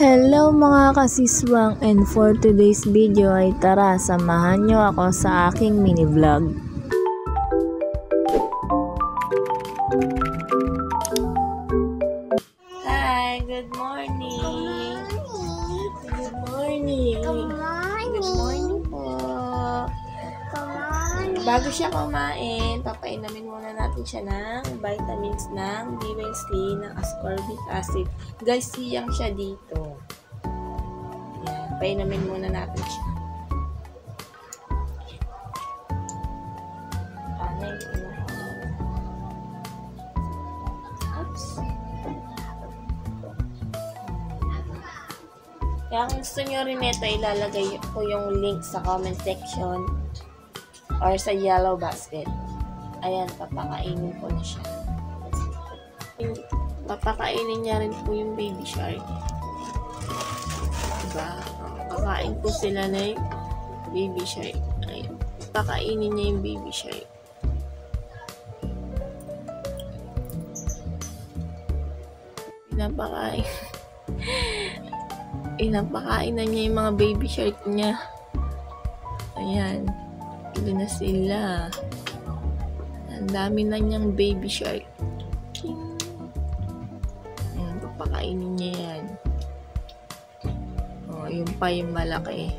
Hello mga kasiswang, and for today's video ay tara samahan nyo ako sa aking mini vlog. Hi, good morning. Good morning. Good morning. Good morning po. Bago siya kumain, papainamin muna natin siya ng vitamins ng B-Wesley ng ascorbic acid. Guys, siyang siya dito. Yan, painamin muna natin siya. Oops. Kaya kung gusto nyo rin ito, ilalagay ko yung link sa comment section or sa yellow basket. Ayan, papakainin ko na siya. Papakainin niya rin po yung baby shark. Diba? Pakain ko sila na yung baby shark. Ayan. Pakainin niya yung baby shark. Pinapakain. Pinapakain na niya yung mga baby shark niya. Ayan. Ito na sila. Ang dami na niyang baby shark. Papakainin niya yan. Oh, yung pa yung malaki.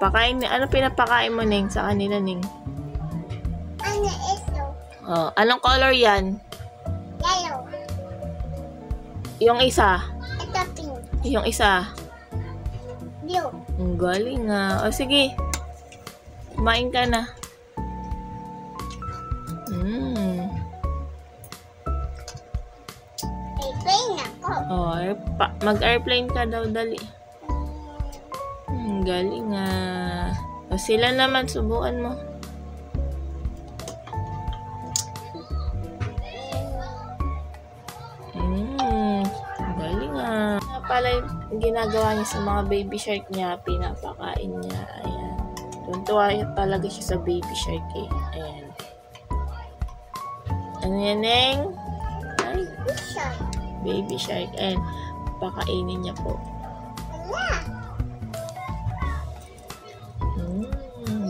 Pakain, ano pinapakain mo, Ning, sa kanila, Ning? Ano ito? Oh, anong color yan? Yellow. Yung isa? Ito pink. Yung isa? Blue. Ang galing nga. O, sige. Kumain ka na. Airplane ako. Oh, mag-airplane ka daw, dali. Galing nga. O, sila naman, subukan mo. Galing nga. Pala yung ginagawa niya sa mga baby shark niya, pinapakain niya. Ayan. Tuntua talaga siya sa baby shark eh. Ayan. Ano yan, Neng? Ay, baby shark. Ayan. Pakainin niya po.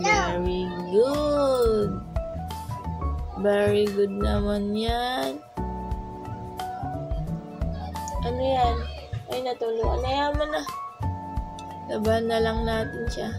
Very good. Very good naman yan. Ano yan? Ay, natuluan. Ayaman na. Laban na lang natin siya.